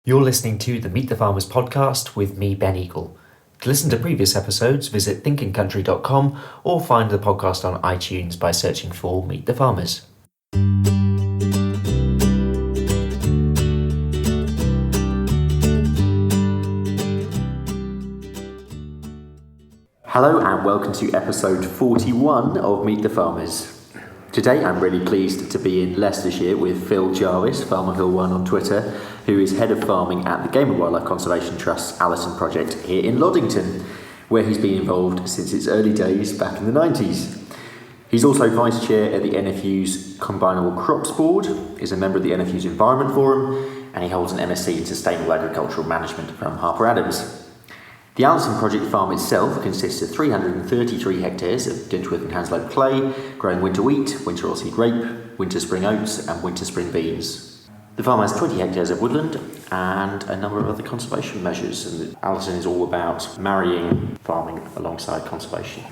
You're listening to the Meet the Farmers podcast with me, Ben Eagle. To listen to previous episodes, visit thinkingcountry.com or find the podcast on iTunes by searching for Meet the Farmers. Hello and welcome to episode 41 of Meet the Farmers. Today I'm really pleased to be in Leicestershire with Phil Jarvis, FarmerVille1 on Twitter, who is Head of Farming at the Game and Wildlife Conservation Trust's Allerton Project here in Loddington, where he's been involved since its early days back in the 90s. He's also Vice Chair at the NFU's Combinable Crops Board, is a member of the NFU's Environment Forum, and he holds an MSc in Sustainable Agricultural Management from Harper Adams. The Allerton Project farm itself consists of 333 hectares of Dintworth and Hanslope clay, growing winter wheat, winter oilseed rape, winter spring oats and winter spring beans. The farm has 20 hectares of woodland and a number of other conservation measures, and Allerton is all about marrying farming alongside conservation.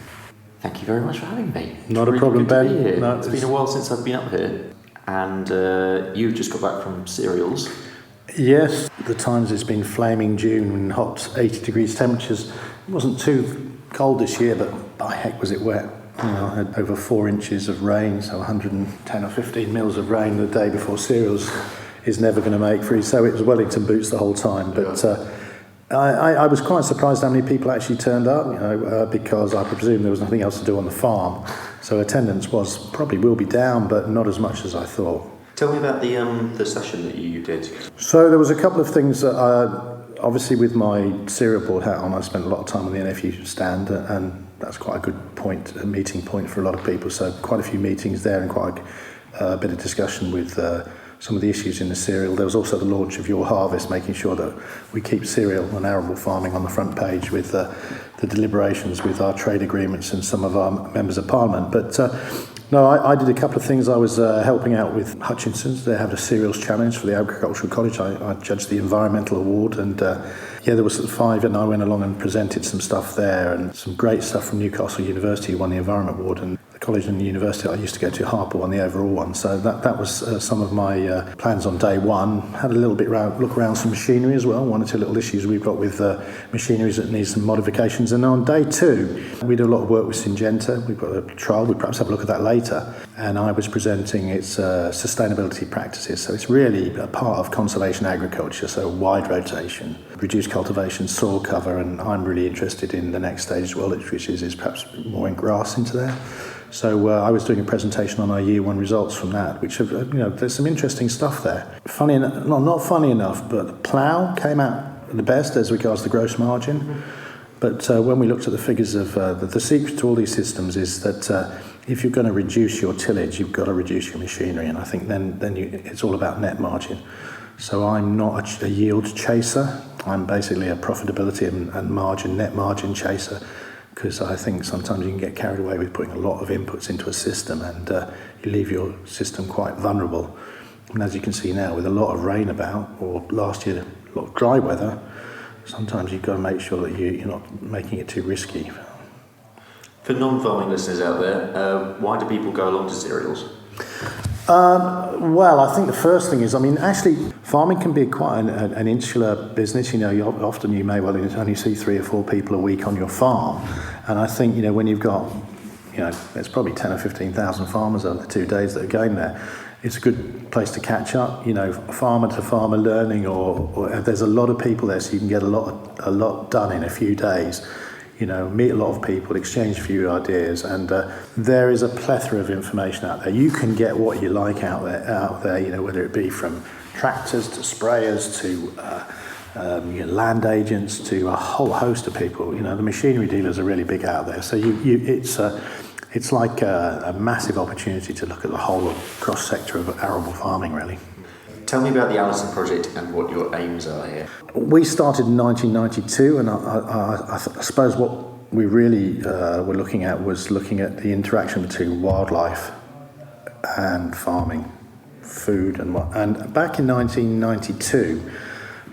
Thank you very much for having me. Not a problem, Ben. No, it's been a while since I've been up here, and you've just got back from cereals. Yes, the times it's been flaming June and hot 80 degrees temperatures. It wasn't too cold this year, but by heck was it wet. I had over 4 inches of rain, so 110 or 15 mils of rain the day before cereals is never going to make free. So it was Wellington boots the whole time. But I was quite surprised how many people actually turned up, because I presume there was nothing else to do on the farm. So attendance probably will be down, but not as much as I thought. Tell me about the session that you did. So there was a couple of things that obviously with my cereal board hat on, I spent a lot of time on the NFU stand, and that's quite a good a meeting point for a lot of people. So quite a few meetings there and quite a bit of discussion with some of the issues in the cereal. There was also the launch of Your Harvest, making sure that we keep cereal and arable farming on the front page with the deliberations with our trade agreements and some of our members of parliament. But no, I did a couple of things. I was helping out with Hutchinson's. They had a cereals challenge for the Agricultural College. I judged the environmental award, and there was 5, and I went along and presented some stuff there, and some great stuff from Newcastle University, who won the environment award, and the college and the university I used to go to, Harper, won the overall one. So that was some of my plans on day one. Had a little bit look around some machinery as well. 1 or 2 little issues we've got with machineries that need some modifications. And on day 2, we do a lot of work with Syngenta. We've got a trial. We'll perhaps have a look at that later. And I was presenting its sustainability practices. So it's really a part of conservation agriculture, so wide rotation, reduced cultivation, soil cover, and I'm really interested in the next stage as well, which is perhaps more in grass into there. So I was doing a presentation on our year 1 results from that, which have, there's some interesting stuff there. Not funny enough, but plough came out the best as regards the gross margin. But when we looked at the figures of the secret to all these systems is that if you're going to reduce your tillage, you've got to reduce your machinery, and I think then it's all about net margin. So I'm not a yield chaser. I'm basically a profitability and net margin chaser, because I think sometimes you can get carried away with putting a lot of inputs into a system, and you leave your system quite vulnerable. And as you can see now, with a lot of rain about, or last year a lot of dry weather, sometimes you've got to make sure that you're not making it too risky. For non-farming listeners out there, why do people go along to cereals? Well, I think the first thing is, actually, farming can be quite an insular business. Often you may well only see 3 or 4 people a week on your farm. And I think, when you've got, there's probably 10 or 15,000 farmers over the 2 days that are going there, it's a good place to catch up, farmer to farmer learning, or there's a lot of people there, so you can get a lot done in a few days. Meet a lot of people, exchange a few ideas, and there is a plethora of information out there. You can get what you like out there, whether it be from tractors to sprayers to land agents to a whole host of people. The machinery dealers are really big out there, so it's like a massive opportunity to look at the whole cross-sector of arable farming, really. Tell me about the Allerton Project and what your aims are here. We started in 1992, and I suppose what we really were looking at the interaction between wildlife and farming, food and what. And back in 1992,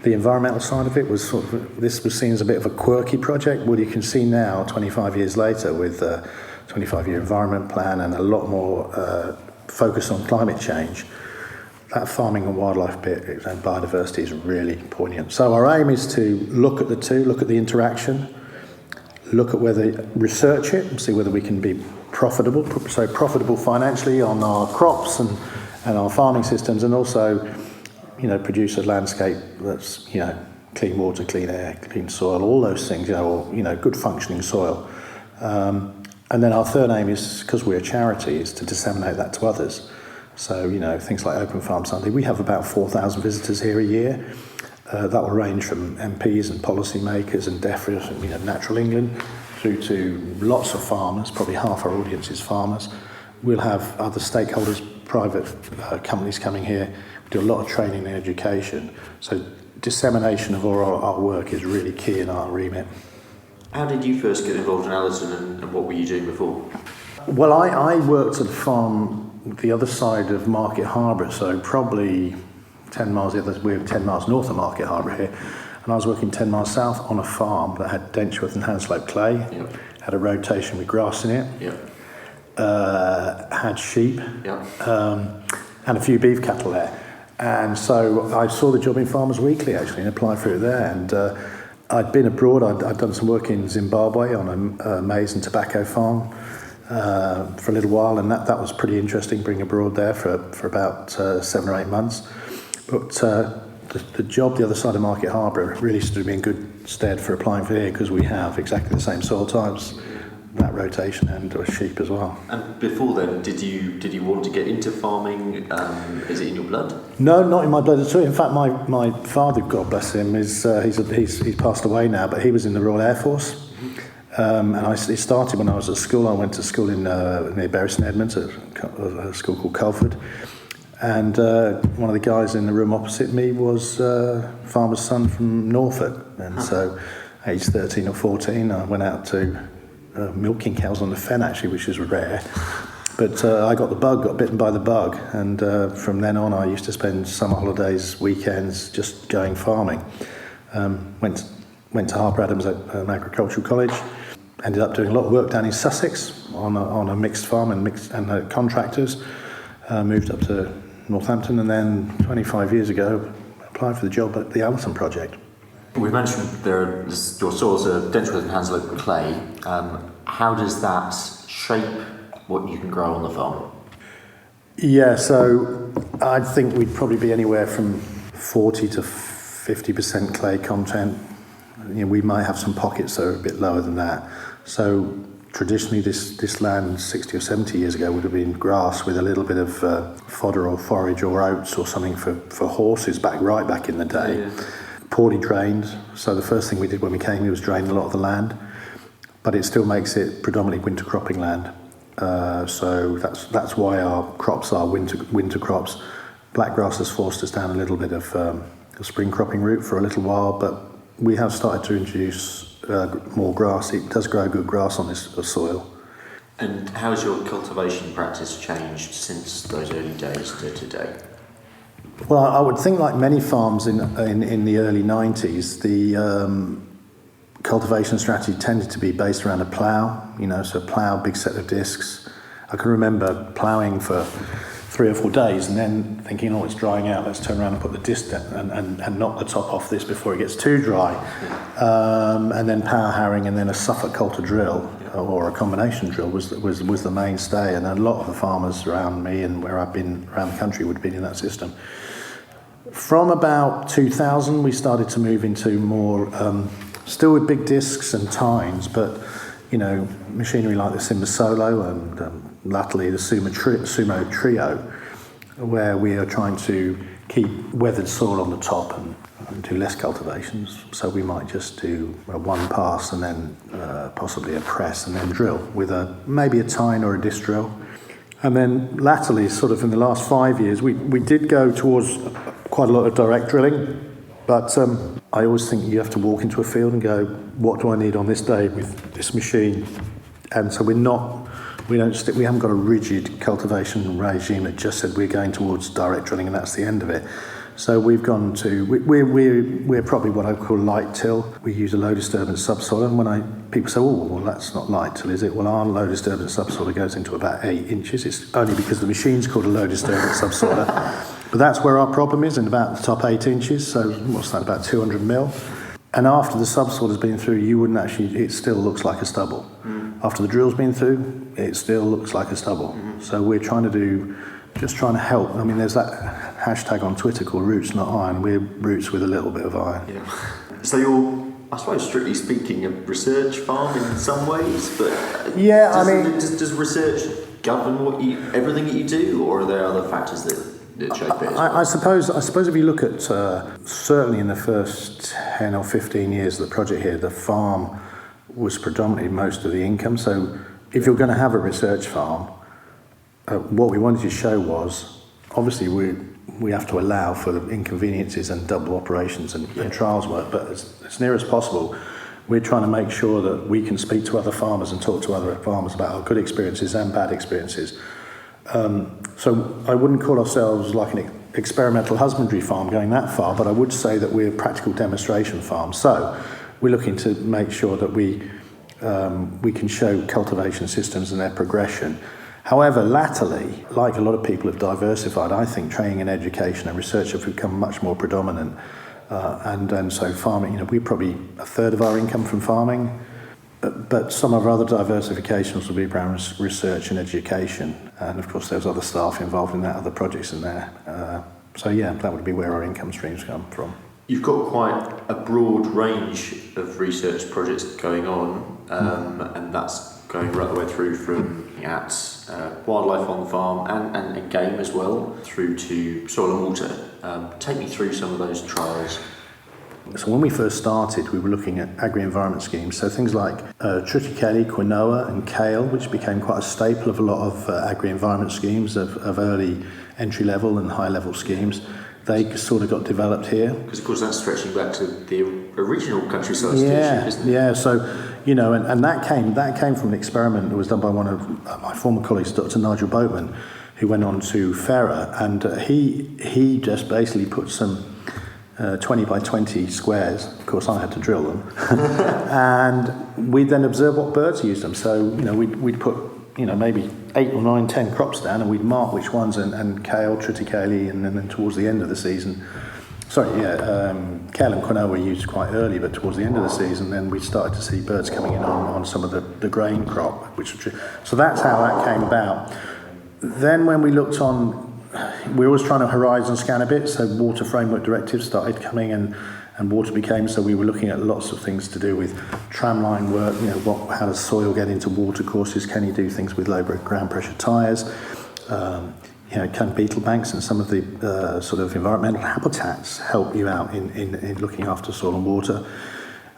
the environmental side of it was this was seen as a bit of a quirky project. Well, you can see now, 25 years later, with 25-year environment plan and a lot more focus on climate change, that farming and wildlife bit and biodiversity is really poignant. So our aim is to look at the two, look at the interaction, look at whether, research it and see whether we can be profitable, so profitable financially on our crops and our farming systems, and also, produce a landscape that's, clean water, clean air, clean soil, all those things, good functioning soil. And then our third aim is, because we're a charity, is to disseminate that to others. So, things like Open Farm Sunday, we have about 4,000 visitors here a year. That will range from MPs and policymakers and DEFRA, Natural England, through to lots of farmers. Probably half our audience is farmers. We'll have other stakeholders, private companies coming here. We do a lot of training and education. So dissemination of our work is really key in our remit. How did you first get involved in Allerton, and what were you doing before? Well, I worked at a farm the other side of Market Harbour, so probably 10 miles, we're 10 miles north of Market Harbour here, and I was working 10 miles south on a farm that had Denchworth and Hanslope clay, yep. Had a rotation with grass in it, yep. Had sheep, yep. And a few beef cattle there. And so I saw the job in Farmers Weekly actually and applied for it there, and I'd been abroad. I'd done some work in Zimbabwe on a maize and tobacco farm for a little while, and that was pretty interesting, being abroad there for about 7 or 8 months. But the job the other side of Market Harbour really stood me in good stead for applying for here, because we have exactly the same soil types, that rotation, and sheep as well. And before then, did you want to get into farming? Is it in your blood? No, not in my blood at all. In fact, my father, God bless him, he's passed away now, but he was in the Royal Air Force. And it started when I was at school. I went to school in near Bury St Edmunds, at a school called Culford. And one of the guys in the room opposite me was farmer's son from Norfolk. And so, age 13 or 14, I went out to milking cows on the fen, actually, which is rare. But I got bitten by the bug. And from then on, I used to spend summer holidays, weekends, just going farming. Went to Harper Adams at Agricultural College. Ended up doing a lot of work down in Sussex on a mixed farm and contractors. Moved up to Northampton, and then 25 years ago applied for the job at the Allerton Project. We mentioned your soils are Denchworth and Hanslope clay. How does that shape what you can grow on the farm? Yeah, so I think we'd probably be anywhere from 40 to 50% clay content. We might have some pockets that are a bit lower than that. So traditionally this land 60 or 70 years ago would have been grass with a little bit of fodder or forage or oats or something for horses right back in the day. Yeah. Poorly drained. So the first thing we did when we came here was drain a lot of the land, but it still makes it predominantly winter cropping land. So that's why our crops are winter crops. Blackgrass has forced us down a little bit of a spring cropping route for a little while, but we have started to introduce more grass. It does grow good grass on this soil. And how has your cultivation practice changed since those early days to today? Well, I would think, like many farms in the early 90s, the cultivation strategy tended to be based around a plough, so plough, big set of discs. I can remember ploughing for 3 or 4 days and then thinking, it's drying out, let's turn around and put the disc down and knock the top off this before it gets too dry. And then power harrowing, and then a Suffolk coulter drill or a combination drill was the mainstay, and a lot of the farmers around me and where I've been around the country would have been in that system. From about 2000 we started to move into more, still with big discs and tines, but machinery like the Simba Solo and latterly the Sumo Trio, where we are trying to keep weathered soil on the top and do less cultivations. So we might just do one pass and then possibly a press and then drill with maybe a tine or a disc drill. And then latterly, sort of in the last 5 years, we did go towards quite a lot of direct drilling, but I always think you have to walk into a field and go, what do I need on this day with this machine? And so we haven't got a rigid cultivation regime that just said we're going towards direct drilling and that's the end of it. So we've gone to, we're probably what I call light till. We use a low disturbance subsoil, and when people say, well, that's not light till, is it? Well, our low disturbance subsoiler goes into about 8 inches. It's only because the machine's called a low disturbance subsoiler. But that's where our problem is, in about the top 8 inches, so what's that, about 200 mil? And after the subsoil has been through, you wouldn't actually, it still looks like a stubble. After the drill's been through, it still looks like a stubble. So we're trying to help. I mean, there's that hashtag on Twitter called Roots Not Iron. We're roots with a little bit of iron. Yeah. So you're, I suppose, strictly speaking, a research farm in some ways, but yeah, does research govern everything that you do, or are there other factors that shape it? I suppose if you look at certainly in the first 10 or 15 years of the project here, the farm was predominantly most of the income. So if you're going to have a research farm, what we wanted to show was, obviously we have to allow for the inconveniences and double operations and trials work, but as near as possible, we're trying to make sure that we can speak to other farmers and talk to other farmers about our good experiences and bad experiences. So I wouldn't call ourselves like an experimental husbandry farm going that far, but I would say that we're a practical demonstration farm. So we're looking to make sure that we can show cultivation systems and their progression. However, latterly, like a lot of people have diversified, I think training and education and research have become much more predominant. And so farming, we're probably a third of our income from farming, but some of our other diversifications will be around research and education. And of course, there's other staff involved in that, other projects in there. So yeah, that would be where our income streams come from. You've got quite a broad range of research projects going on, and that's going right the way through from wildlife on the farm and game as well, through to soil and water. Take me through some of those trials. So when we first started, we were looking at agri-environment schemes, so things like triticale, quinoa and kale, which became quite a staple of a lot of agri-environment schemes of early entry-level and high-level schemes. They sort of got developed here. Because, of course, that's stretching back to the original countryside station, isn't it? Yeah, so, and that came from an experiment that was done by one of my former colleagues, Dr. Nigel Boatman, who went on to Ferrer, and he just basically put some 20 by 20 squares. Of course, I had to drill them. And we then observed what birds used them. So, we'd put, maybe 8 or 9, 10 crops down, and we'd mark which ones, and kale, triticale, and then towards the end of the season, kale and quinoa were used quite early, but towards the end of the season, then we started to see birds coming in on some of the grain crop, so that's how that came about. Then when we looked on, we were always trying to horizon scan a bit, so water framework directives started coming and water became, so we were looking at lots of things to do with tramline work, how does soil get into water courses, can you do things with low ground pressure tyres, can beetle banks and some of the sort of environmental habitats help you out in looking after soil and water.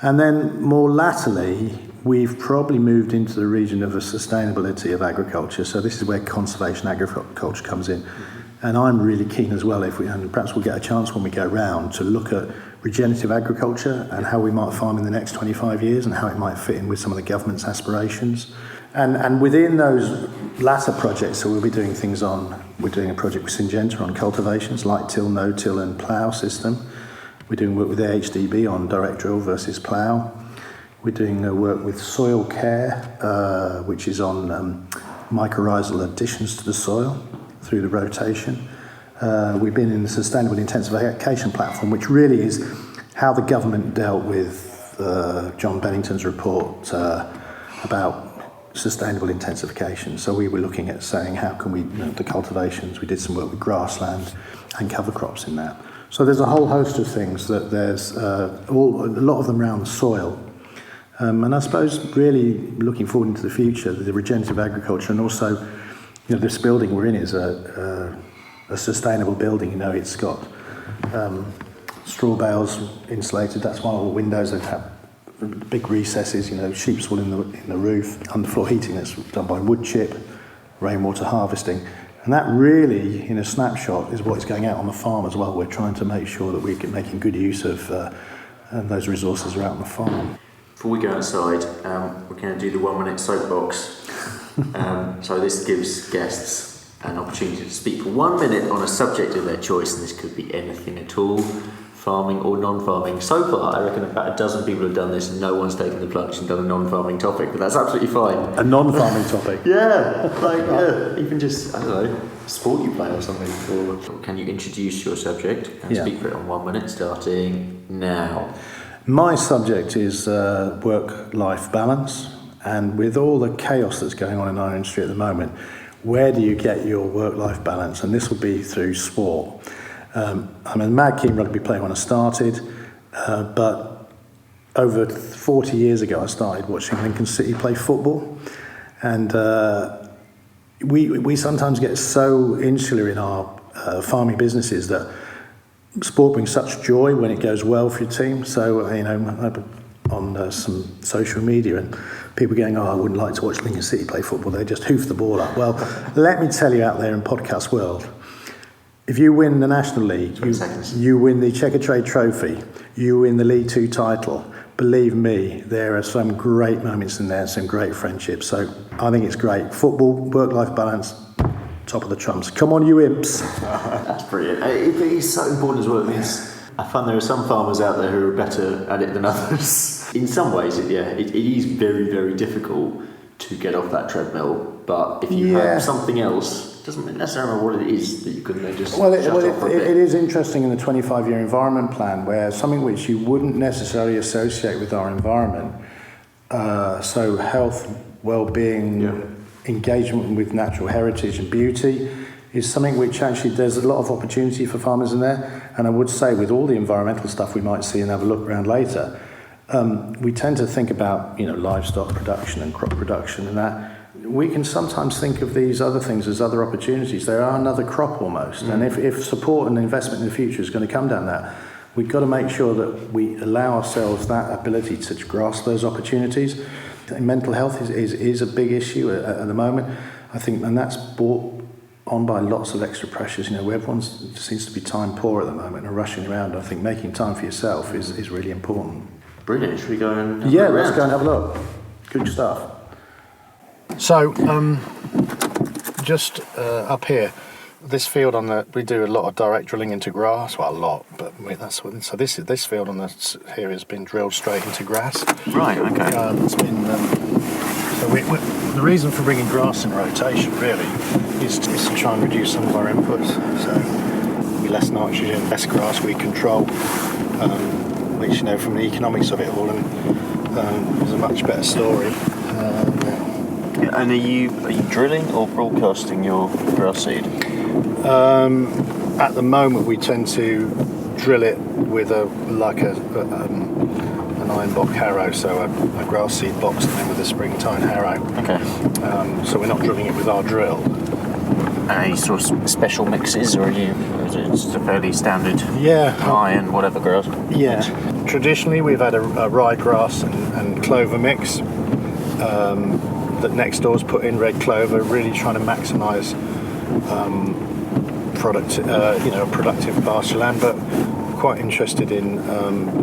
And then more latterly, we've probably moved into the region of the sustainability of agriculture, so this is where conservation agriculture comes in. And I'm really keen as well, and perhaps we'll get a chance when we go round to look at regenerative agriculture and how we might farm in the next 25 years and how it might fit in with some of the government's aspirations. And within those latter projects, so we'll be doing we're doing a project with Syngenta on cultivations, light till, no till and plough system. We're doing work with AHDB on direct drill versus plough. We're doing work with soil care, which is on mycorrhizal additions to the soil through the rotation. We've been in the Sustainable Intensification Platform, which really is how the government dealt with John Bennington's report about sustainable intensification. So we were looking at saying how can we, the cultivations, we did some work with grassland and cover crops in that. So there's a whole host of things that there's a lot of them around the soil. And I suppose really looking forward into the future, the regenerative agriculture, and also this building we're in is a sustainable building. It's got straw bales insulated. That's one of the windows that have big recesses. Sheep's wool in the roof. Underfloor heating that's done by wood chip, rainwater harvesting, and that really, in a snapshot, is what is going out on the farm as well. We're trying to make sure that we're making good use of those resources are out on the farm. Before we go outside, we're going to do the 1 minute soapbox. So this gives guests an opportunity to speak for 1 minute on a subject of their choice, and this could be anything at all. farming or non-farming. So far, I reckon about a dozen people have done this and no one's taken the plunge and done a non-farming topic, but that's absolutely fine. A non-farming topic? Even just, I don't know, sport you play or something. Or can you introduce your subject and speak for it on 1 minute, starting now? My subject is work-life balance, and with all the chaos that's going on in our industry at the moment, where do you get your work-life balance? And this will be through sport. I'm a mad keen rugby player when I started, but over 40 years ago I started watching Lincoln City play football, and we sometimes get so insular in our farming businesses that sport brings such joy when it goes well for your team. So, on some social media and people going, I wouldn't like to watch Lincoln City play football, they just hoof the ball up. Well, let me tell you out there in podcast world, if you win the National League, you win the Checker Trade Trophy, you win the League Two title, believe me, there are some great moments in there, some great friendships. So I think it's great. Football, work-life balance, top of the trumps. Come on, you imps. That's brilliant. It is so important as well. I find there are some farmers out there who are better at it than others. In some ways, it is very, very difficult to get off that treadmill. But if you have something else, it doesn't necessarily matter what it is that you can then just shut off for a bit. It is interesting in the 25-year environment plan, where something which you wouldn't necessarily associate with our environment, so health, well-being, engagement with natural heritage and beauty, is something which actually there's a lot of opportunity for farmers in there. And I would say with all the environmental stuff we might see and have a look around later, we tend to think about livestock production and crop production and that. We can sometimes think of these other things as other opportunities. They are another crop almost. And if support and investment in the future is going to come down that, we've got to make sure that we allow ourselves that ability to grasp those opportunities. And mental health is a big issue at the moment, I think, and that's brought on by lots of extra pressures. Everyone seems to be time poor at the moment and rushing around. I think making time for yourself is really important. Brilliant. Should we go and have a look let's go and have a look. Good stuff. So, just up here, this field we do a lot of direct drilling into grass. Well, a lot, but so this field here has been drilled straight into grass. Right. Okay. It's been. The reason for bringing grass in rotation really is to try and reduce some of our inputs. So, less nitrogen, less grass we control, which from the economics of it all, and is a much better story. And are you drilling or broadcasting your grass seed? At the moment, we tend to drill it with an iron block harrow, so a grass seed box and then with a springtime harrow. Okay. So we're not drilling it with our drill. Any sort of special mixes, or is it just a fairly standard iron whatever grass? Yeah. Traditionally, we've had a ryegrass and clover mix. That next door's put in red clover, really trying to maximise productive pasture land, but quite interested in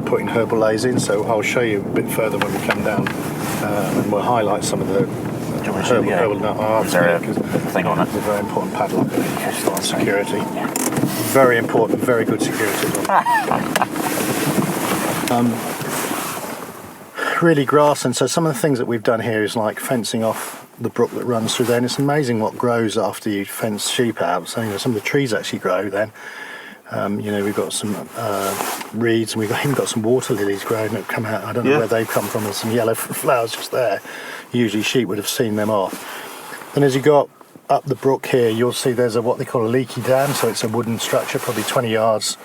putting herbal lays in, so I'll show you a bit further when we come down and we'll highlight some of the herbal nut. Is there a thing on it? It's a very important padlock for security. Very important, very good security as well. Really grass, and so some of the things that we've done here is like fencing off the brook that runs through there, and it's amazing what grows after you fence sheep out. So some of the trees actually grow then. We've got some reeds, and we've even got some water lilies growing that come out. I don't know where they've come from. There's some yellow flowers just there. Usually sheep would have seen them off. And as you go up the brook here, you'll see there's what they call a leaky dam. So it's a wooden structure, probably 20 yards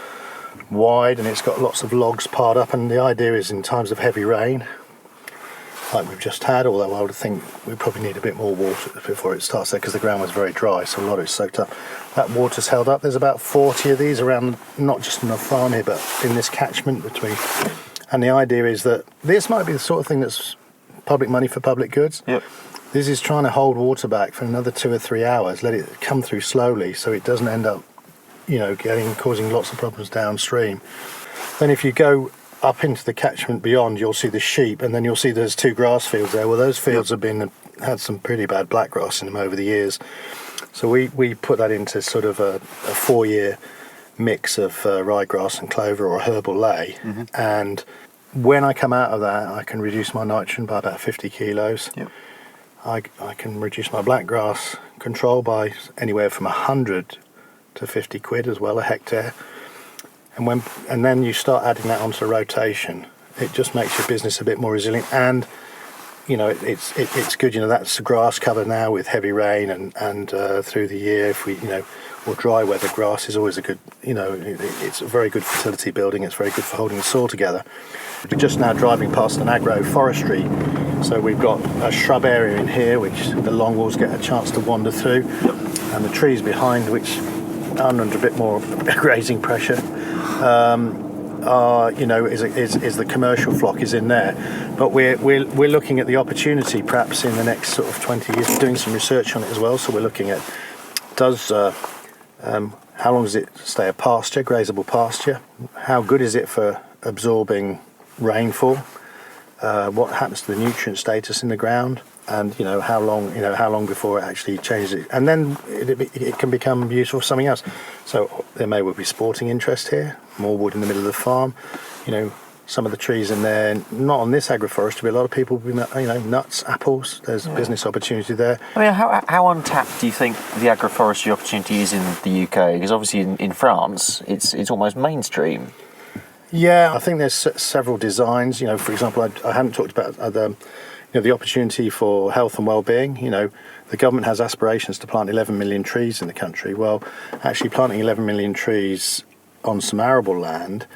wide, and it's got lots of logs piled up. And the idea is in times of heavy rain, like we've just had, although I would think we probably need a bit more water before it starts there because the ground was very dry, so a lot of it's soaked up. That water's held up. There's about 40 of these around, not just on the farm here, but in this catchment between. And the idea is that this might be the sort of thing that's public money for public goods. Yep. This is trying to hold water back for another 2 or 3 hours, let it come through slowly so it doesn't end up, causing lots of problems downstream. Then if you go up into the catchment beyond, you'll see the sheep, and then you'll see there's 2 grass fields there. Well, those fields have had some pretty bad blackgrass in them over the years. So we put that into sort of a 4-year mix of ryegrass and clover or herbal ley, and when I come out of that, I can reduce my nitrogen by about 50 kilos. Yep. I can reduce my blackgrass control by anywhere from 100 to 50 quid as well a hectare. And then you start adding that onto rotation, it just makes your business a bit more resilient. And it's good. That's grass cover now with heavy rain and through the year. If we or dry weather, grass is always a good. It's a very good fertility building. It's very good for holding the soil together. We're just now driving past an agroforestry, so we've got a shrub area in here which the longwalls get a chance to wander through, and the trees behind which are under a bit more grazing pressure. Is the commercial flock is in there, but we're looking at the opportunity perhaps in the next sort of 20 years, doing some research on it as well. So we're looking at how long does it stay a pasture, grazable pasture? How good is it for absorbing rainfall? What happens to the nutrient status in the ground? And how long before it actually changes it, and then it can become useful for something else. So there may well be sporting interest here, more wood in the middle of the farm. Some of the trees in there, not on this agroforestry, but a lot of people will be, nuts, apples. There's business opportunity there. I mean, how untapped do you think the agroforestry opportunity is in the UK? Because obviously in France, it's almost mainstream. Yeah, I think there's several designs. For example, I hadn't talked about the opportunity for health and well-being. The government has aspirations to plant 11 million trees in the country. Well, actually planting 11 million trees on some arable land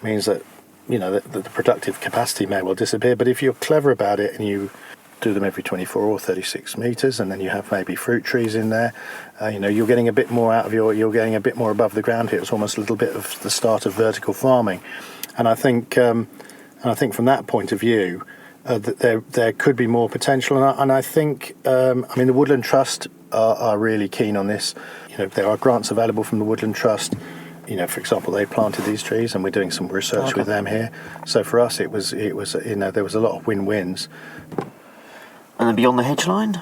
means that, the productive capacity may well disappear. But if you're clever about it and you do them every 24 or 36 metres, and then you have maybe fruit trees in there, you're getting a bit more you're getting a bit more above the ground here. It's almost a little bit of the start of vertical farming. And I think from that point of view, that there could be more potential, and I think the Woodland Trust are really keen on this. There are grants available from the Woodland Trust. For example, they planted these trees, and we're doing some research with them here. So for us, it was there was a lot of win-wins. And then beyond the hedge line?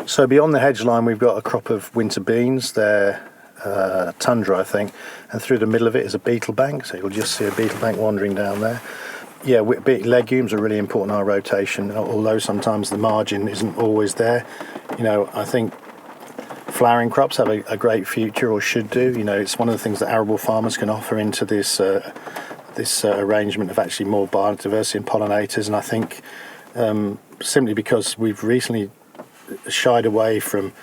So beyond the hedge line, we've got a crop of winter beans. They're tundra, I think, and through the middle of it is a beetle bank. So you'll just see a beetle bank wandering down there. Yeah, legumes are really important in our rotation, although sometimes the margin isn't always there. I think flowering crops have a great future, or should do. It's one of the things that arable farmers can offer into this arrangement of actually more biodiversity and pollinators. And I think simply because we've recently shied away from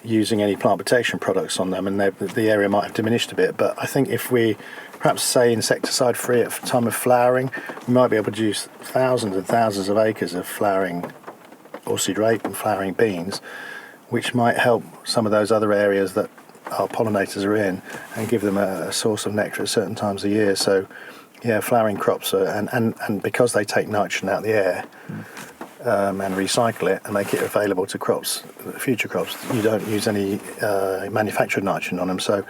using any plant protection products on them, and the area might have diminished a bit. But I think if we perhaps say insecticide free at the time of flowering, we might be able to use thousands and thousands of acres of flowering oilseed rape and flowering beans, which might help some of those other areas that our pollinators are in, and give them a source of nectar at certain times of year. So yeah, flowering crops and because they take nitrogen out of the air and recycle it and make it available to crops, future crops, you don't use any manufactured nitrogen on them. So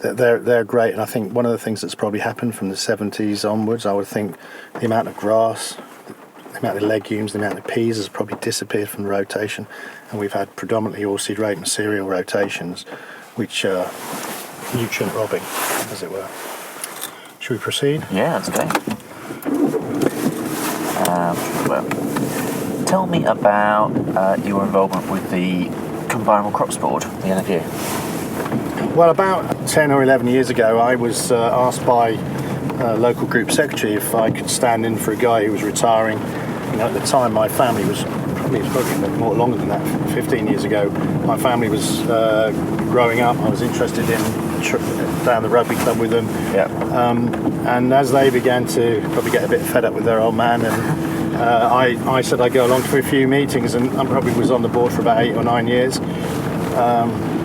they're great, and I think one of the things that's probably happened from the 70s onwards, I would think the amount of grass, the amount of legumes, the amount of peas has probably disappeared from the rotation, and we've had predominantly oilseed rape and cereal rotations, which are nutrient robbing, as it were. Should we proceed? Yeah, that's okay. Tell me about your involvement with the Combinable Crops Board, the NFU. Well, about 10 or 11 years ago, I was asked by a local group secretary if I could stand in for a guy who was retiring. At the time, my family was probably more longer than that, 15 years ago. My family was growing up. I was interested in down the rugby club with them. Yeah. And as they began to probably get a bit fed up with their old man, and I said I'd go along to a few meetings, and I probably was on the board for about 8 or 9 years.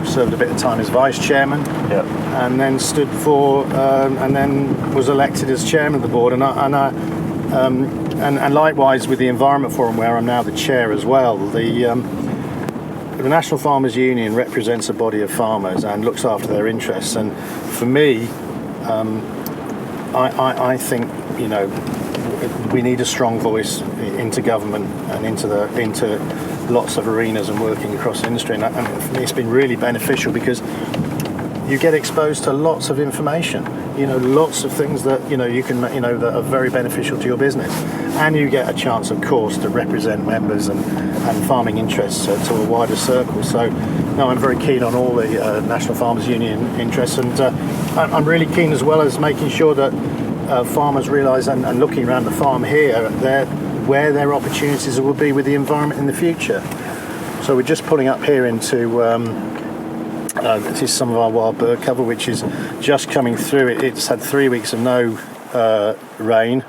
Served a bit of time as vice chairman, and then stood for, and then was elected as chairman of the board, and likewise with the Environment Forum, where I'm now the chair as well. The National Farmers Union represents a body of farmers and looks after their interests, and for me, I think we need a strong voice into government and into lots of arenas and working across the industry, and for me it's been really beneficial because you get exposed to lots of information, lots of things that, you can, that are very beneficial to your business. And you get a chance, of course, to represent members and farming interests to a wider circle. So, no, I'm very keen on all the National Farmers Union interests, and I'm really keen as well as making sure that farmers realise and looking around the farm here where their opportunities will be with the environment in the future. So we're just pulling up here into this is some of our wild bird cover, which is just coming through. It's had 3 weeks of no rain.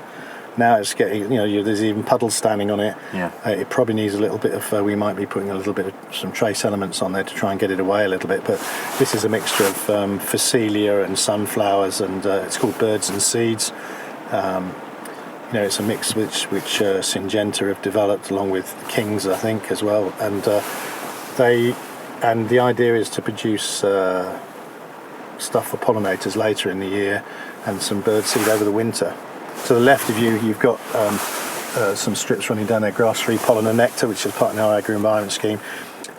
Now it's getting, there's even puddles standing on it. Yeah. It probably needs a little bit of, we might be putting a little bit of some trace elements on there to try and get it away a little bit. But this is a mixture of phacelia and sunflowers, and it's called Birds and Seeds. It's a mix which Syngenta have developed along with Kings, I think, as well. And the idea is to produce stuff for pollinators later in the year and some bird seed over the winter. To the left of you, you've got some strips running down there, grass-free pollen and nectar, which is part of our agri-environment scheme,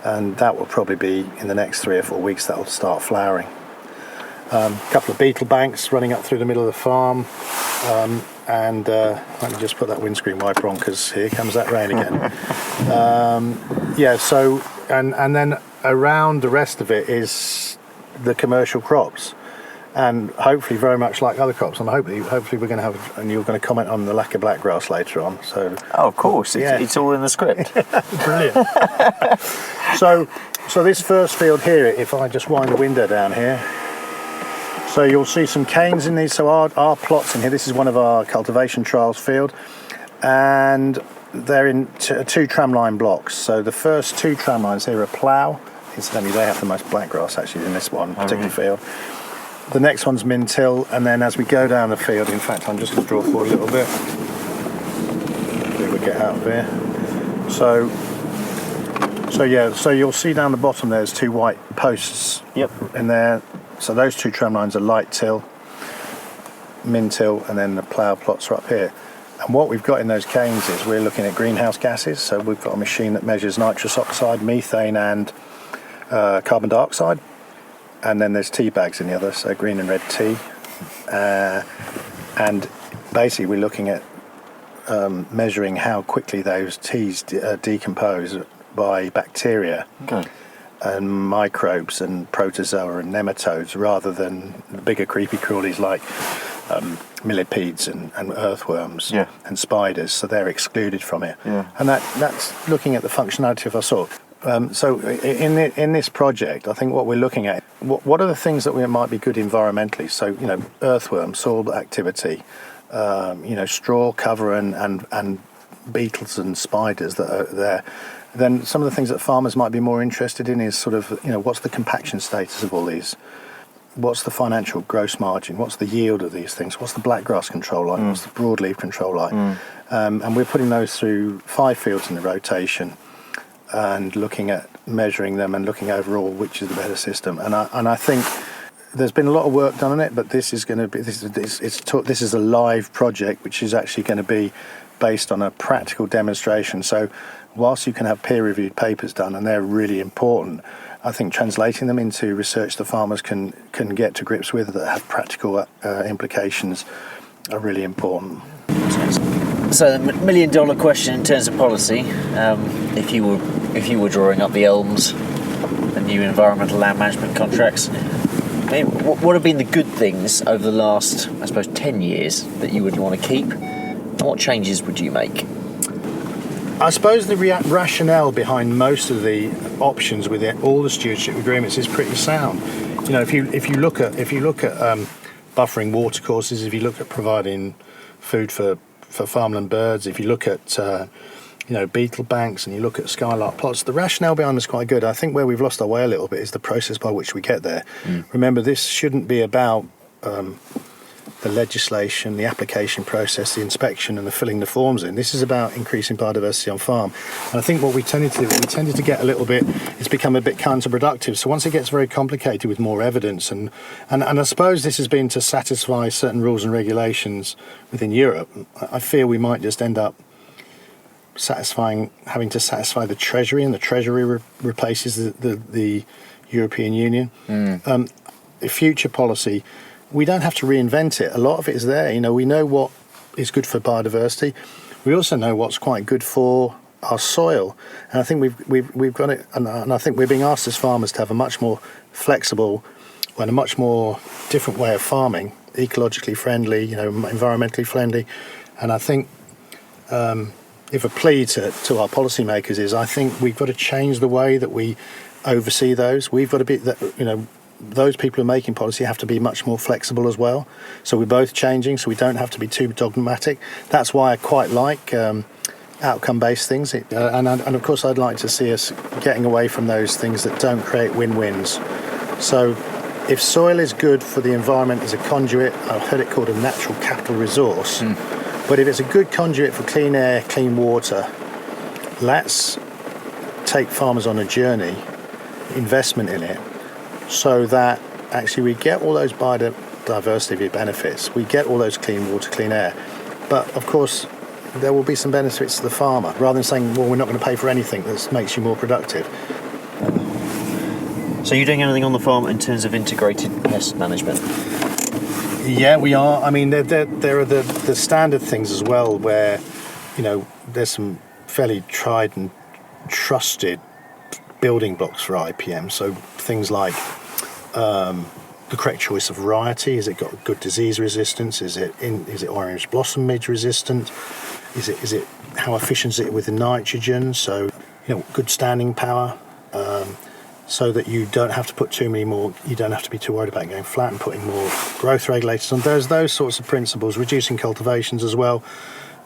and that will probably be in the next 3 or 4 weeks that will start flowering. A couple of beetle banks running up through the middle of the farm, and let me just put that windscreen wiper on because here comes that rain again. And then around the rest of it is the commercial crops. And hopefully, very much like other crops, and hopefully we're going to have, and you're going to comment on the lack of blackgrass later on. So, of course, it's all in the script. Brilliant. So this first field here, if I just wind the window down here, so you'll see some canes in these. So our plots in here. This is one of our cultivation trials field, and they're in two tramline blocks. So the first two tramlines here are plough. Incidentally, they have the most blackgrass actually in this one particular field. The next one's Mintill, and then as we go down the field, in fact, I'm just going to draw forward a little bit. We'll get out of here. So you'll see down the bottom there's two white posts. Yep. In there. So those two tram lines are light till, Mintill, and then the plough plots are up here. And what we've got in those canes is we're looking at greenhouse gases. So we've got a machine that measures nitrous oxide, methane, and carbon dioxide. And then there's tea bags in the other, so green and red tea. And basically we're looking at measuring how quickly those teas decompose by bacteria and microbes and protozoa and nematodes, rather than the bigger creepy crawlies like millipedes and earthworms and spiders, so they're excluded from it. Yeah. And that's looking at the functionality of our soil. So in this project, I think what we're looking at, what are the things that might be good environmentally? So, earthworm, soil activity, straw cover and beetles and spiders that are there. Then some of the things that farmers might be more interested in is sort of, what's the compaction status of all these? What's the financial gross margin? What's the yield of these things? What's the blackgrass control like? What's the broadleaf control like? And we're putting those through 5 fields in the rotation, and looking at measuring them and looking overall which is the better system. And I think there's been a lot of work done on it, but this is going to be this is a live project which is actually going to be based on a practical demonstration. So whilst you can have peer-reviewed papers done, and they're really important, I think translating them into research the farmers can get to grips with that have practical implications are really important. So the $1 million question in terms of policy, if you were drawing up the ELMs, the new environmental land management contracts, what have been the good things over the last, I suppose, 10 years that you would want to keep? And what changes would you make? I suppose the rationale behind most of the options within all the stewardship agreements is pretty sound. If you look at buffering watercourses, if you look at providing food for farmland birds, if you look at beetle banks and you look at skylark plots, the rationale behind them is quite good. I think where we've lost our way a little bit is the process by which we get there. Remember, this shouldn't be about the legislation, the application process, the inspection and the filling the forms in. This is about increasing biodiversity on farm. And I think what we tended to get a little bit, it's become a bit counterproductive. So once it gets very complicated with more evidence, and I suppose this has been to satisfy certain rules and regulations within Europe, I fear we might just end up having to satisfy the Treasury, and the Treasury replaces the European Union. future policy, we don't have to reinvent it. A lot of it is there. We know what is good for biodiversity. We also know what's quite good for our soil, and I think we've got it. And I think we're being asked as farmers to have a much more flexible and a much more different way of farming, ecologically friendly, environmentally friendly. And I think if a plea to our policymakers is, I think we've got to change the way that we oversee those. We've got to be those people who are making policy have to be much more flexible as well. So we're both changing, so we don't have to be too dogmatic. That's why I quite like outcome-based things. And of course, I'd like to see us getting away from those things that don't create win-wins. So if soil is good for the environment as a conduit, I've heard it called a natural capital resource. But if it's a good conduit for clean air, clean water, let's take farmers on a journey, investment in it, so that actually we get all those biodiversity benefits, we get all those clean water, clean air. But of course, there will be some benefits to the farmer, rather than saying, well, we're not going to pay for anything that makes you more productive. So you're doing anything on the farm in terms of integrated pest management? Yeah, we are. I mean, there are the standard things as well, where, there's some fairly tried and trusted building blocks for IPM. So things like the correct choice of variety. Has it got good disease resistance? Is it orange blossom midge resistant? Is it how efficient is it with the nitrogen? So good standing power. So that you don't have to put too many more, you don't have to be too worried about going flat and putting more growth regulators on. There's those sorts of principles, reducing cultivations as well,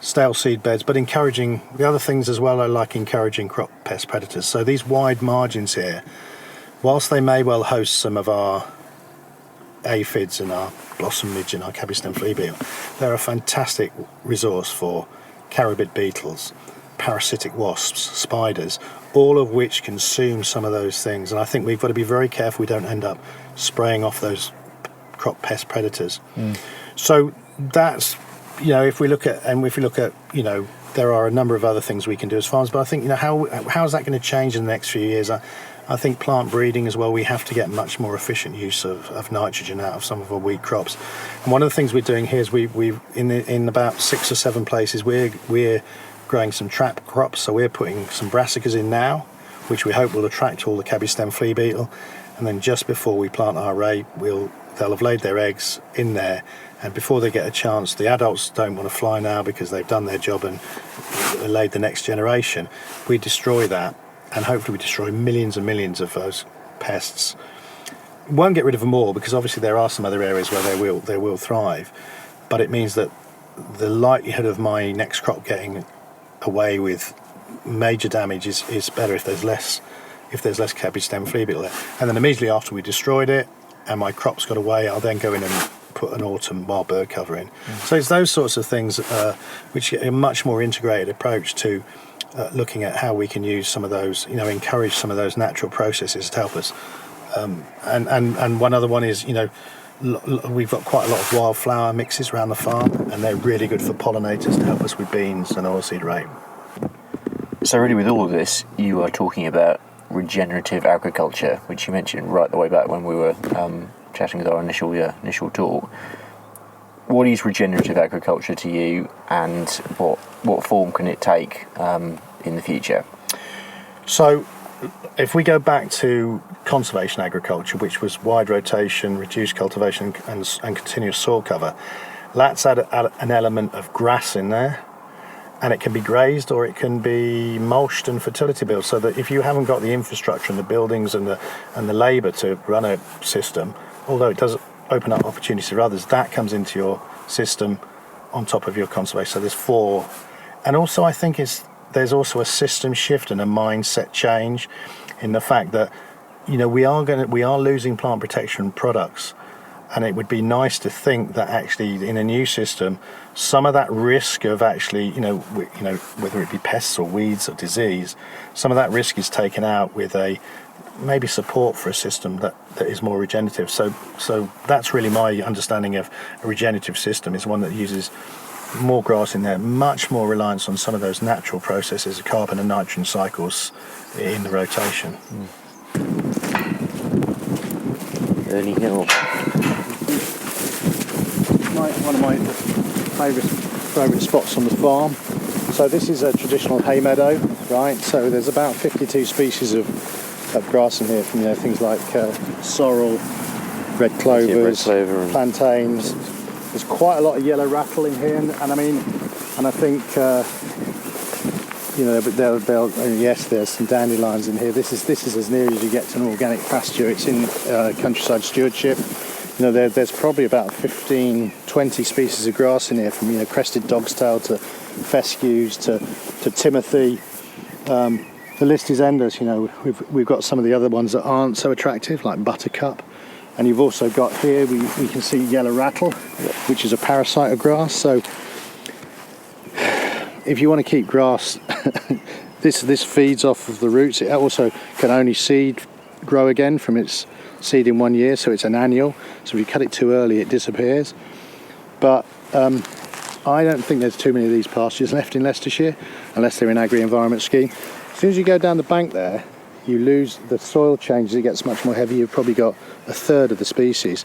stale seed beds, but encouraging the other things as well. I like encouraging crop pest predators. So these wide margins here, whilst they may well host some of our aphids and our blossom midge and our cabbage-stem flea beetle, they're a fantastic resource for carabid beetles, parasitic wasps, spiders, all of which consume some of those things. And I think we've got to be very careful we don't end up spraying off those crop pest predators. So that's, if we look at, there are a number of other things we can do as farmers, but I think, how is that going to change in the next few years? I think plant breeding as well, we have to get much more efficient use of nitrogen out of some of our wheat crops. And one of the things we're doing here is we've in about 6 or 7 places, we're growing some trap crops, so we're putting some brassicas in now, which we hope will attract all the cabbage-stem flea beetle, and then just before we plant our rape, they'll have laid their eggs in there, and before they get a chance, the adults don't want to fly now because they've done their job and laid the next generation. We destroy that, and hopefully we destroy millions and millions of those pests. We won't get rid of them all, because obviously there are some other areas where they will thrive, but it means that the likelihood of my next crop getting away with major damage is better if there's less cabbage-stem flea beetle there. And then immediately after we destroyed it and my crops got away, I'll then go in and put an autumn wild bird cover in. So it's those sorts of things which get a much more integrated approach to looking at how we can use some of those, encourage some of those natural processes to help us. And one other one is, we've got quite a lot of wildflower mixes around the farm, and they're really good for pollinators to help us with beans and oilseed rape. So really with all of this, you are talking about regenerative agriculture, which you mentioned right the way back when we were chatting with our initial talk. What is regenerative agriculture to you, and what form can it take in the future? So if we go back to conservation agriculture, which was wide rotation, reduced cultivation and continuous soil cover, let's add an element of grass in there, and it can be grazed or it can be mulched and fertility built, so that if you haven't got the infrastructure and the buildings and the labour to run a system, although it does open up opportunities for others, that comes into your system on top of your conservation. So there's 4. And also I think there's also a system shift and a mindset change in the fact that we are losing plant protection products, and it would be nice to think that actually in a new system, some of that risk of actually whether it be pests or weeds or disease, some of that risk is taken out with maybe support for a system that is more regenerative. So that's really my understanding of a regenerative system, is one that uses more grass in there, much more reliance on some of those natural processes of carbon and nitrogen cycles in the rotation. Early Hill. One of my favourite spots on the farm. So this is a traditional hay meadow, right? So there's about 52 species of grass in here, from things like sorrel, red clovers, plantains. There's quite a lot of yellow rattle in here, and I think yes, there's some dandelions in here. This is as near as you get to an organic pasture. It's in countryside stewardship. There's probably about 15, 20 species of grass in here, from crested dogstail to fescues to timothy. The list is endless. We've got some of the other ones that aren't so attractive, like buttercup, and you've also got here we can see yellow rattle, which is a parasite of grass. So if you want to keep grass, this feeds off of the roots. It also can only grow again from its seed in 1 year, so it's an annual. So if you cut it too early, it disappears. But I don't think there's too many of these pastures left in Leicestershire, unless they're in agri-environment scheme. As soon as you go down the bank there, you lose the soil changes. It gets much more heavy. You've probably got a third of the species.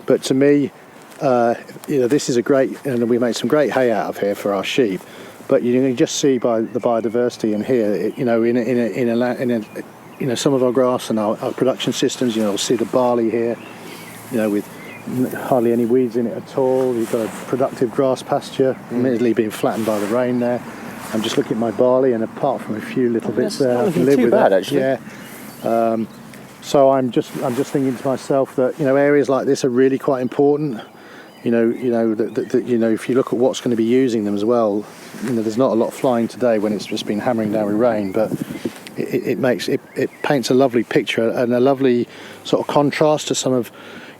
But to me, this is a great, and we make some great hay out of here for our sheep. But you just see by the biodiversity in here, in some of our grass and our production systems. You'll see the barley here, with hardly any weeds in it at all. You've got a productive grass pasture, admittedly being flattened by the rain there. I'm just looking at my barley, and apart from a few little bits there, I can live with it. Actually. Yeah. So I'm just thinking to myself that areas like this are really quite important. If you look at what's going to be using them as well, there's not a lot flying today when it's just been hammering down with rain, but it paints a lovely picture and a lovely sort of contrast to some of.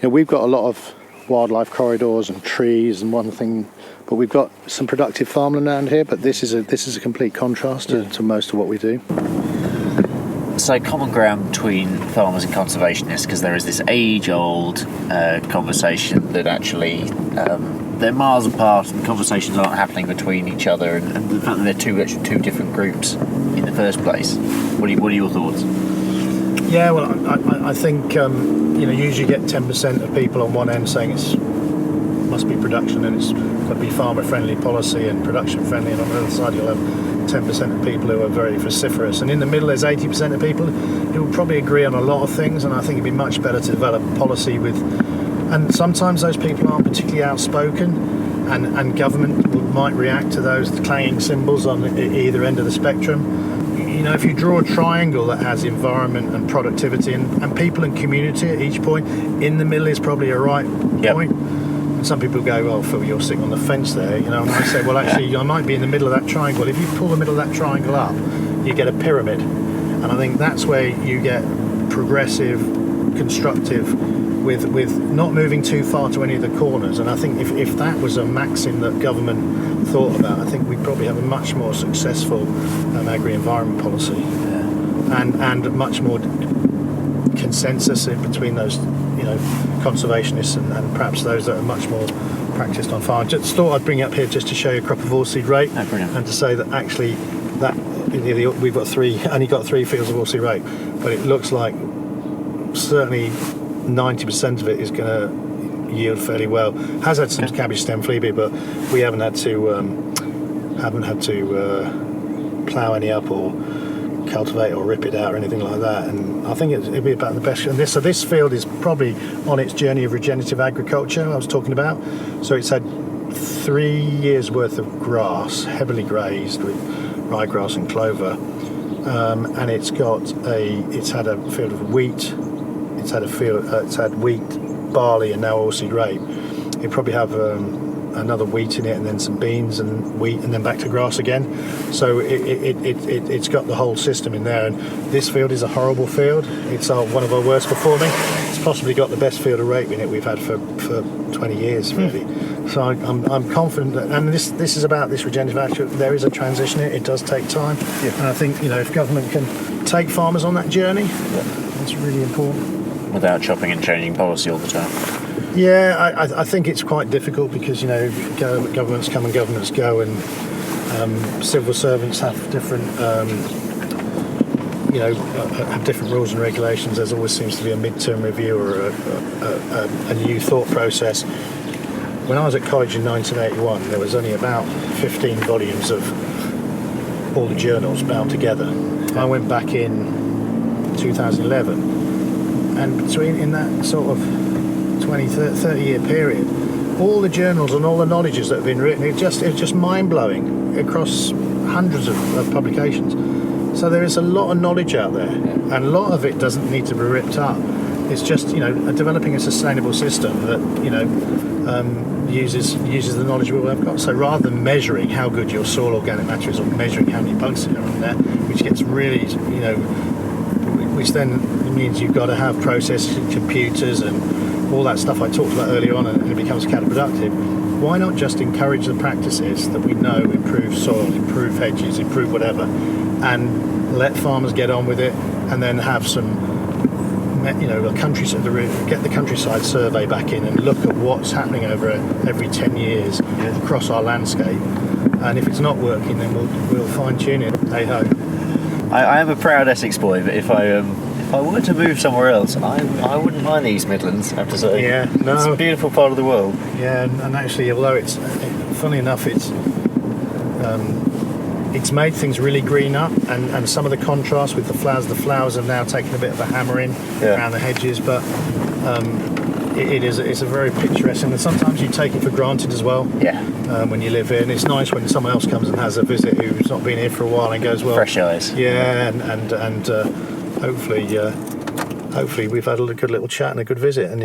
We've got a lot of wildlife corridors and trees and one thing, but we've got some productive farmland around here. But this is a complete contrast to most of what we do. So common ground between farmers and conservationists, because there is this age-old conversation that actually they're miles apart and conversations aren't happening between each other, and the fact that they're two different groups in the first place. What are your thoughts? Yeah, well, I think usually get 10% of people on one end saying it must be production and it's got to be farmer-friendly policy and production-friendly, and on the other side you'll have 10% of people who are very vociferous, and in the middle there's 80% of people who will probably agree on a lot of things. And I think it'd be much better to develop policy with, and sometimes those people aren't particularly outspoken, and government might react to those clanging cymbals on either end of the spectrum. If you draw a triangle that has environment and productivity and people and community at each point, in the middle is probably a right point. And some people go, "Well, Phil, you're sitting on the fence there," and I say, "Well, actually, I might be in the middle of that triangle. If you pull the middle of that triangle up, you get a pyramid, and I think that's where you get progressive, constructive, with not moving too far to any of the corners." And I think if that was a maxim that government thought about, I think we'd probably have a much more successful agri-environment policy, and much more consensus in between those conservationists and perhaps those that are much more practiced on farm. Just thought I'd bring it up here just to show you a crop of oilseed rape, and to say that actually that we've got only got three fields of oilseed rape, but it looks like certainly 90% of it is going to yield fairly well. Has had some cabbage stem flea bee, but we haven't had to plough any up or cultivate or rip it out or anything like that. And I think it'd be about the best. And this field is probably on its journey of regenerative agriculture I was talking about. So it's had 3 years worth of grass, heavily grazed with ryegrass and clover, and it's had a field of wheat. It's had wheat, barley, and now oilseed rape. It probably have another wheat in it, and then some beans and wheat, and then back to grass again. So it's got the whole system in there. And this field is a horrible field. It's one of our worst performing. It's possibly got the best field of rape in it we've had for 20 years, really. So I'm confident that, and this is about this regenerative agriculture. There is a transition in it. It does take time, and I think if government can take farmers on that journey, that's really important. Without chopping and changing policy all the time. Yeah, I think it's quite difficult because governments come and governments go, and civil servants have different have different rules and regulations. There always seems to be a mid-term review or a new thought process. When I was at college in 1981, there was only about 15 volumes of all the journals bound together. I went back in 2011, and in that sort of 20, 30 year period, all the journals and all the knowledges that have been written, it's just mind-blowing across hundreds of publications. So there is a lot of knowledge out there, and a lot of it doesn't need to be ripped up. It's just developing a sustainable system that uses the knowledge we all have got. So rather than measuring how good your soil organic matter is, or measuring how many bugs are in there, which gets really which then means you've got to have processes, computers, and all that stuff I talked about earlier on, and it becomes counterproductive. Why not just encourage the practices that we know improve soil, improve hedges, improve whatever, and let farmers get on with it, and then have some, get the countryside survey back in and look at what's happening over every 10 years across our landscape. And if it's not working, then we'll fine tune it. Hey ho. I am a proud Essex boy, but if I were to move somewhere else, I wouldn't mind the East Midlands, I have to say. Yeah, no. It's a beautiful part of the world. Yeah, and actually, although it's funny enough, it's made things really green up, and some of the contrast with the flowers have now taken a bit of a hammering around the hedges, but it's a very picturesque, and sometimes you take it for granted as well. When you live here, and it's nice when someone else comes and has a visit who's not been here for a while and goes, well, fresh eyes. And hopefully we've had a good little chat and a good visit, and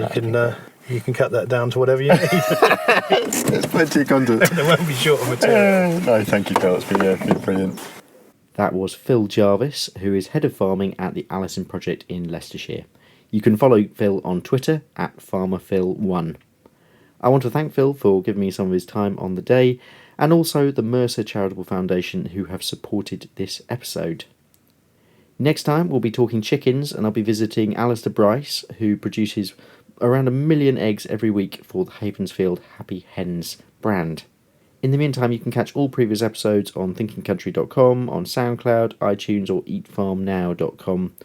you can cut that down to whatever you need. There's plenty of content. There won't be short of material. No, thank you, Phil. It's been brilliant. That was Phil Jarvis, who is head of farming at the Allerton Project in Leicestershire. You can follow Phil on Twitter at FarmerPhil1. I want to thank Phil for giving me some of his time on the day, and also the Mercer Charitable Foundation, who have supported this episode. Next time we'll be talking chickens, and I'll be visiting Alistair Bryce, who produces around 1 million eggs every week for the Havensfield Happy Hens brand. In the meantime, you can catch all previous episodes on thinkingcountry.com, on SoundCloud, iTunes, or eatfarmnow.com.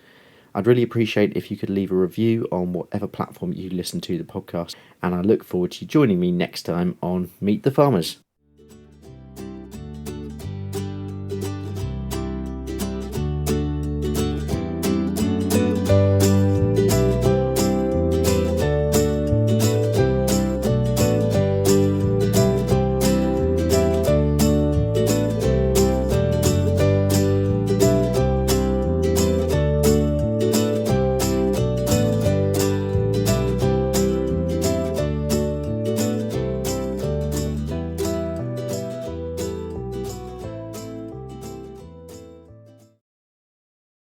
I'd really appreciate if you could leave a review on whatever platform you listen to the podcast, and I look forward to you joining me next time on Meet the Farmers.